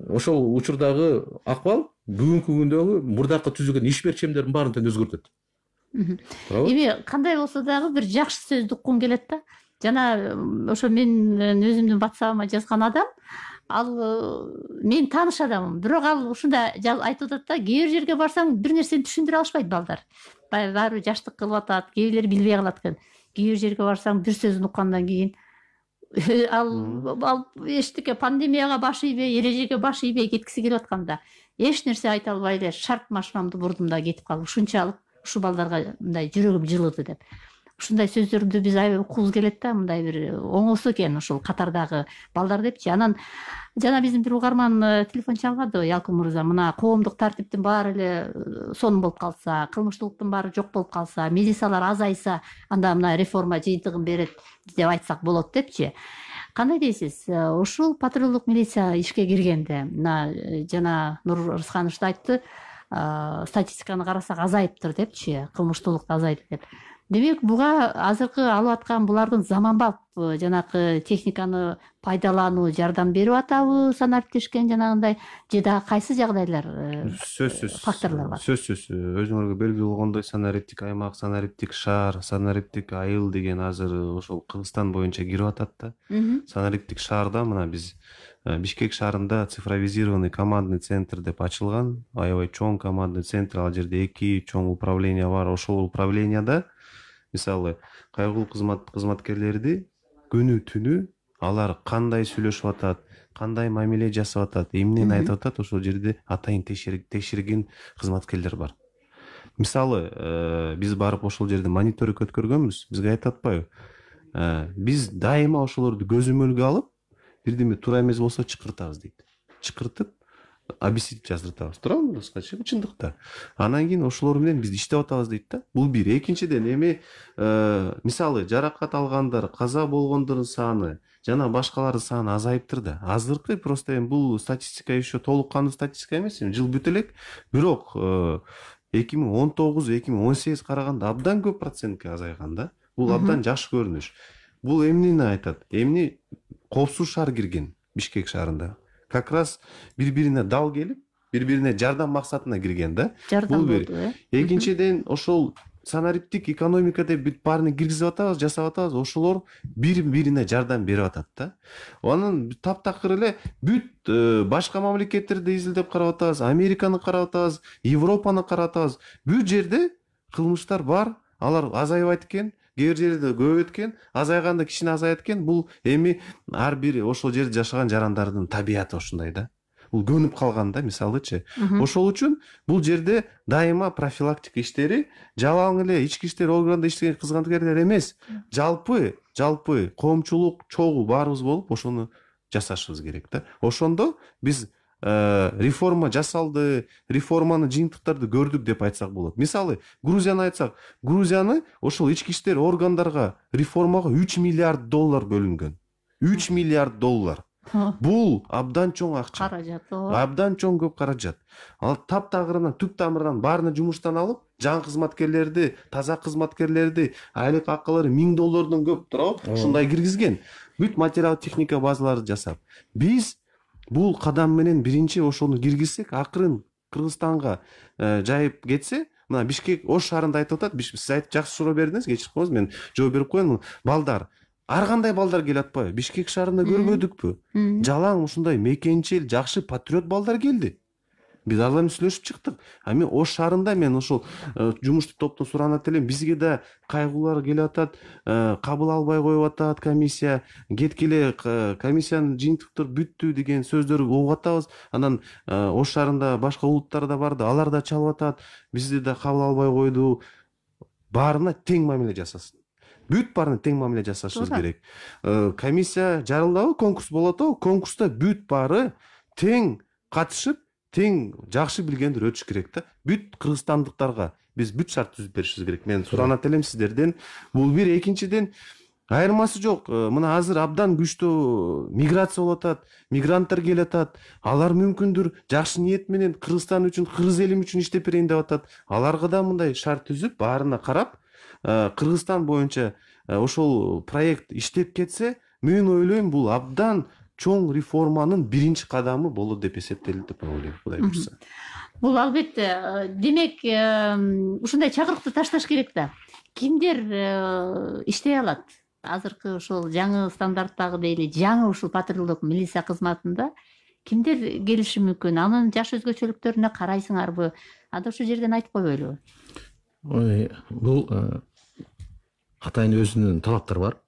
ошол учурдагы акыбал бүгүнкү күндөгү мурдакы түзүлгөн иш берчемдердин баарын тең өзгөртөт. Эми кандай болсо дагы бир жакшы сөздү уккум келет да. Жана ошо мен өзүмдүн WhatsApp-ыма жазган адам, ал мен тааныш адамым. Бирок ал ушунда айтып атат да, кээ бир жерге барсаң бир нерсени түшүндүрө алышпайт балдар. Баары жаштык кылып атат, кээ бирлер билбей калат экен. Кээ бир жерге барсаң бир сөзүн уккандан кийин ал эчтеке пандемияга баш ийбей, эрежеге баш ийбей кеткиси келип атканда эч нерсе айта албай эле шарп машинамды бурдум да кетип калып, ушунчалык ушул балдарга мындай жүрөгүм жылыды деп. Ушундай сөздөрдү биз аябай уккубуз келет да, мындай бир оңосу экен ушул катардагы балдар депчи. Анан жана биздин бир угарман телефон чалгады, Ялкын мырза, мына коомдук тартиптин баары эле сонун болуп калса, кылмыштуулуктун баары жок болуп калса, милициялар азайса, анда мына реформа жыйынтыгын берет деп айтсак болот депчи. Кандай дейсиз? Ушул патрулдук милиция ишке киргенде, мына жана Нур Рысканович айтты, статистиканы карасак азайыптыр депчи, кылмыштуулук азайды деп. Демек, буга азыркы алып аткан булардын заманбап жанакы техниканы пайдалануу жардам берип атабы, санариптешкен жанагындай, же дагы кайсы жагдайлар факторлор бар? Сөзсүз өзүңөргө белгилүү болгондой санариптик аймак, санариптик шаар, санариптик айыл деген азыр ошол Кыргызстан боюнча кирип атат да. Санариптик шаарда мына биз Бишкек шаарында цифровизированный командный центр деп ачылган, аябай чоң командный центр, ал жерде 2 чоң управление бар. Ошол управленияда мисалы кайгылуу кызматкерлерди күнү түнү алар кандай сүйлөшүп атат, кандай мамиле жасап атат, эмнени айтып атат, ошол жерде атайын текшерген кызматкерлер бар. Мисалы биз барып ошол жерде мониторинг өткөргөнбүз, бизге айтып атпайбы? Биз дайыма ошолорду көзөмөлгө алып, бирдеме туура эмес болсо чакыртабыз дейт. Чакыртып, объяснить жаздыртабыз. Туурабы? Чындыкта. Анан кийин ошолор менен биз иштеп атабыз дейт да. Бул бир. Экинчиден эми мисалы жаракат алгандар, каза болгондордун саны жана башкалардын саны азайыптыр да. Азыркы просто эми бул статистика еще толук кандуу статистика эмес, жыл бүтө элек. Бирок 2019-2018 караганда абдан көп процентке азайган да. Бул абдан жакшы көрүнүш. Бул эмнени айтат? Эмне коопсуз шаар кирген Бишкек шаарында. Как раз бири-бирине дал келип, бири-бирине жардам максатына кирген да. Бул бир. Экинчиден ошол санариптик экономика деп бүт баарын киргизип атабыз, жасап атабыз, ошолор бири-бирине жардам берип атат да. Анын таптакыр эле бүт башка мамлекеттерди изилдеп карап атабыз, Американы карап атабыз, Европаны карап атабыз. Бүт жерде кылмыштар бар, алар азайбайт экен. Кээ бир жерде көбөйөт экен, азайганда кичине азайат экен. Бул эми ар бир ошол жерде жашаган жарандардын табияты ошундай да. Бул көнүп калган да, мисалычы. Ошол үчүн бул жерде дайыма профилактика иштери жалаң эле ички иштер органында иштеген кызматкерлер эмес, жалпы коомчулук чогуу баарыбыз болуп ошону жасашыбыз керек да. Ошондо биз реформа жасалды, реформанын жыйынтыктарды көрдүк деп айтсак болот. Мисалы, Грузияны айтсак, Грузияны ошол ички иштер органдарга реформага $3 миллиард бөлүнгөн. $3 миллиард. Бул абдан чоң акча. Каражат. Абдан чоң көп каражат. Ал таптагырынан, түп тамырынан баарына жумуштан алып, жан кызматкерлерди, таза кызматкерлерди, айлык акылары $1000 көп туурабы? Ушундай киргизген. Бүт материал техника базаларды жасап. Биз бул кадам менен биринчи ошону киргизсек, акырын Кыргызстанга жайып кетсе, мына Бишкек Ош шаарында айтып атат, сиз айтып жакшы суроо бердиңиз, кечирип коюңуз, мен жооп берип коеюн. Балдар, ар кандай балдар келип атпайбы? Бишкек шаарында көрбөдүкпү? Жалаң ушундай мекенчил, жакшы патриот балдар келди. Биз алар менен сүйлөшүп чыктык. Мен Ош шаарында мен ошол жумуштук топтун суранат элем. Бизге да кайгуулар келип атат, кабыл албай коюп атат комиссия, кеткиле комиссиянын жыйынтыктары бүттү деген сөздөрү угуп атабыз. Анан Ош шаарында башка улуттар да барды, алар да чалып атат. Бизди да кабыл албай койду. Баарына тең мамиле жасасын. Бүт баарына тең мамиле жасашыбыз керек. Комиссия жарылдабы, конкурс болот атабы? Конкурста бүт баары тең катышып, тең жакшы билгендер өтүш керек да. Бүт кыргызстандыктарга биз бүт шарт түзүп беришибиз керек. Мен суранат элем сиздерден. Бул бир, экинчиден айырмасы жок. Мына азыр абдан күчтүү миграция болуп атат, мигранттар келип атат. Алар мүмкүндүр жакшы ниет менен Кыргызстан үчүн, кыргыз элим үчүн иштеп берейин деп атат. Аларга да мындай шарт түзүп, баарына карап, Кыргызстан боюнча ошол проект иштеп кетсе, мен ойлойм бул абдан чоң реформанын биринчи кадамы болот деп эсептелет деп ойлойм, Кудай буйрса. Бул албетте, демек, ушундай чакырыкты ташташ керек да. Кимдер иштей алат? Азыркы ошол жаңы стандарттагы дейли, жаңы ушул патрулдук милиция кызматында кимдер келиши мүмкүн? Анын жаш өзгөчөлүктөрүнө карайсыңарбы? Анда ушул жерден айтып койбойлубу? Бул атайын өзүнүн талаптары бар.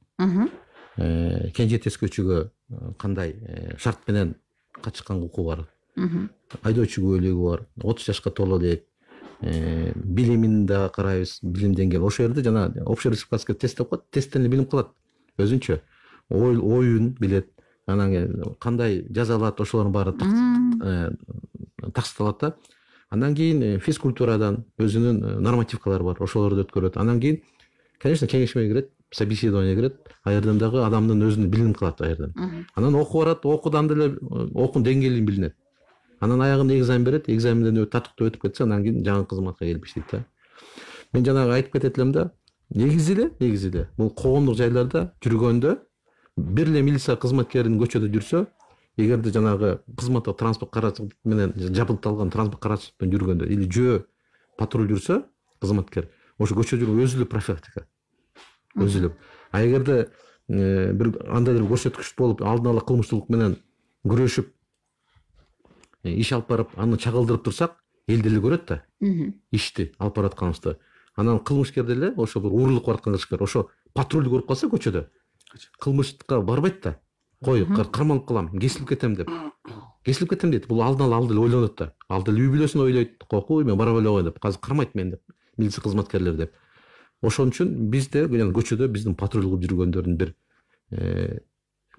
Кенже тескөөчүгө кандай шарт менен качкан укугу бар. Айдоочу күбөлүгү бар. 30 жашка толо элек. Билимин да карайбыз, билим деңгээли. Ошол жерде жана общереспубликанский тест деп коет, тесттен эле билим кылат. Өзүнчө оюн билет. Анан кандай жаза алат, ошолордун баары таксыталат да. Андан кийин физкультурадан өзүнүн нормативкалары бар, ошолорду өткөрөт. Андан кийин, конечно, кеңешмеге кирет, собеседование кирет, аерден дагы адамдын өзүнүн билим кылат аерден. Анан окуу барат, окуудан деле окуун деңгээли билинет. Анан аягында экзамен берет, экзаменден татыктуу өтүп кетсе, андан кийин жаңы кызматка келип иштейт да. Мен жанагы айтып кетет элем да, негизи эле бул коомдук жайларда жүргөндө бир эле милиция кызматкеринин көчөдө жүрсө, эгерде жанагы кызматтык транспорт каражат менен жабдыкталган транспорт каражат менен жүргөндө или жөө патруль жүрсө, кызматкер, ошо көчөдө жүргөн өзү эле профилактика. Өзү эле. А эгерде бир андай бир көрсөткүч болуп, алдын ала кылмыштуулук менен күрөшүп иш алып барып, аны чагылдырып турсак, эл деле көрөт да. Ишти алып баратканыбызды. Анан кылмышкер деле ошо бир уурулук бараткан кылмышкер, ошо патрульду көрүп калса көчөдө, кылмышка барбайт да. Кой, кармалып калам, кесилип кетем деп. Кесилип кетем дейт. Бул алдын ала деле ойлонот да. Алды үй бүлөсүн ойлойт, кокуй, мен бара эле коеюн деп. Азыр кармайт мен деп. Милиция кызматкерлер деп. Ошон үчүн бизде жана көчөдө биздин патруль кылып жүргөндөрдүн бир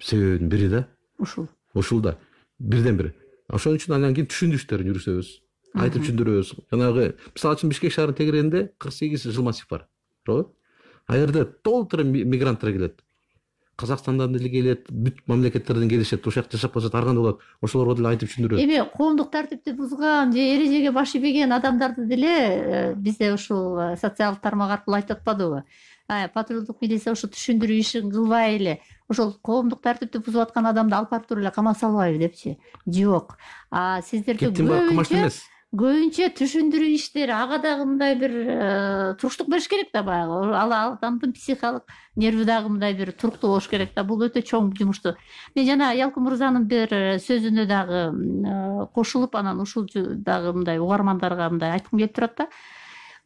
себебинин бири да. Ушул да. Бирден бир. Ошон үчүн андан кийин түшүндүрүштөрүн жүргүзөбүз. Айтып түшүндүрөбүз. Жанагы мисалы үчүн Бишкек шаарынын тегерегинде 48 жыл массив бар. Туурабы? Аерде толтура мигранттар келет. Казакстандан деле келет, бүт мамлекеттерден келишет, ошол жакта жашап калышат, ар кандай болот. Ошолорго деле айтып түшүндүрөбүз. Эми коомдук тартипти бузган же эрежеге баш ийбеген адамдарды деле бизде ушул социалдык тармак аркылуу айтып атпадыбы? Патрулдук милиция ошо түшүндүрүү ишин кылбай эле ошол коомдук тартипти бузуп аткан адамды алып барып туруп эле камап салбайбы депчи? Жок. Сиздерде көбүнчө түшүндүрүү иштери, ага дагы мындай бир туруктук бериш керек да, баягы. Ал адамдын психикалык нерви дагы мындай бир туруктуу болуш керек да. Бул өтө чоң жумушту. Мен жана Ялкын мырзанын бир сөзүнө дагы кошулуп, анан ушул дагы мындай угармандарга мындай айткым келип турат да.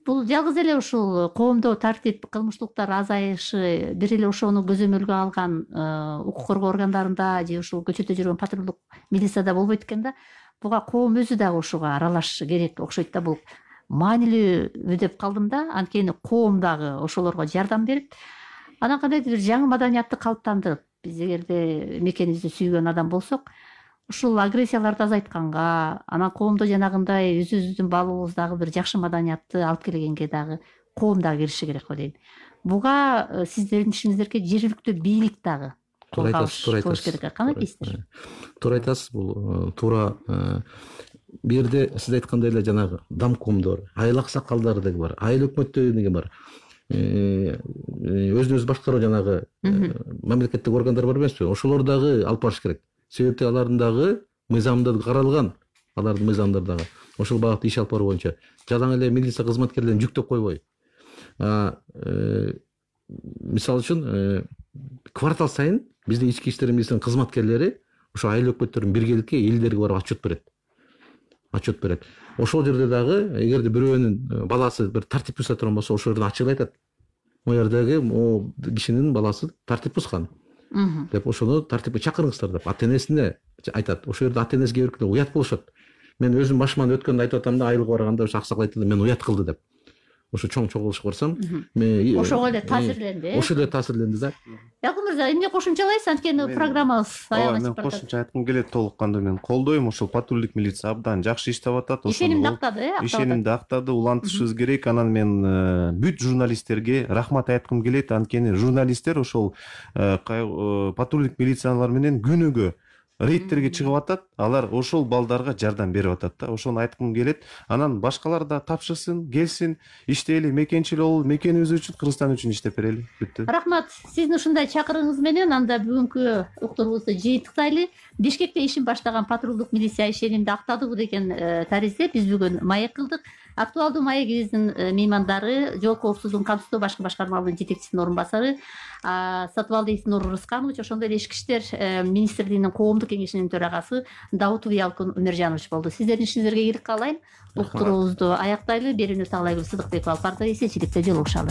Бул жалгыз эле ушул коомдо тартип, кылмыштуулуктар азайышы бир эле ошону көзөмөлгө алган укук коргоо органдарында же ушул көчөдө жүргөн патрулдук милицияда болбойт экен да. Буга коом өзү дагы ошого аралашышы керек окшойт да. Бул маанилүүбү деп калдым да. Анткени коом дагы ошолорго жардам берип, анан кандайдыр бир жаңы маданиятты калыптандырып, биз эгерде мекенибизди сүйгөн адам болсок, ушул агрессияларды азайтканга, анан коомдо жанагындай өзүбүздүн баалообуздагы бир жакшы маданиятты алып келгенге дагы коом дагы кириши керек го дейм. Буга сиздердин ишиңиздерге жергиликтүү бийлик дагы туура айтасыз. керек. Кандай дейсиздер? Туура айтасыз, бул туура. Бул жерде сиз айткандай эле жанагы домкомдор, айыл аксакалдары деги бар, айыл өкмөттөрү деги бар. Өзүн өзү башкаруу жанагы мамлекеттик органдар бар эмеспи? Ошолор дагы алып барыш керек. Себеби алардын дагы мыйзамда каралган, алардын мыйзамдары дагы ошол багытта иш алып баруу боюнча жалаң эле милиция кызматкерлерин жүктөп койбой. Мисалы үчүн квартал сайын биздин ички иштер министринин кызматкерлери ошо айыл өкмөттөрүнүн биргеликке элдерге барып отчет берет. Ошол жерде дагы эгерде бирөөнүн баласы бир тартип буза турган болсо, ошол жерден ачык айтат. О жердеги о кишинин баласы тартип бузган деп, ошону тартипке чакырыңыздар деп ата-энесине айтат. Ошол жерде ата-энеси кээ биркилер уят болушат. Мен өзүм башыман өткөндө айтып атам да, айылга барганда ошо аксакал айтты да, мен уят кылды деп. Ошо чоң чогулушка барсам, ошого эле таасирленди. Ошол эле таасирленди да. Якын мырза, эмне кошумчалайсыз? Анткени программабыз аягына чыгып барат. Мен кошумча айткым келет, толук кандуу мен колдойм. Ошол патрулдук милиция абдан жакшы иштеп атат. Ишенимди актады, ишенимди актады, улантышыбыз керек. Анан мен бүт журналисттерге рахмат айткым келет. Анткени журналисттер ошол патрулдук милициялар менен күнүгө рейдтерге чыгып атат, алар ошол балдарга жардам берип атат да. Ошону айткым келет. Анан башкалар да тапшырсын, келсин, иштейли, мекенчил бололу, мекенибиз үчүн, Кыргызстан үчүн иштеп берели. Бүттү. Рахмат. Сиздин ушундай чакырыгыңыз менен анда бүгүнкү уктуруубузду жыйынтыктайлы. Бишкекте ишин баштаган патрулдук милиция ишенимди актадыбы деген таризде биз бүгүн маек кылдык. Актуалдуу маегибиздин меймандары жол коопсуздугун камсыздоо башкы башкармалыгынын жетекчисинин орун басары Сатыбалдиев Нур Рысканович, ошондой эле ички иштер министрлигинин коомдук кеңешинин төрагасы Даутов Ялкын Өмөржанович болду. Сиздердин ишиңизерге ийгилик каалайм. Уктуруубузду аяктайлы. Берүүнү Таалайгүл Сыдыкбекова алып барды. Эсенчиликте жолугушалы.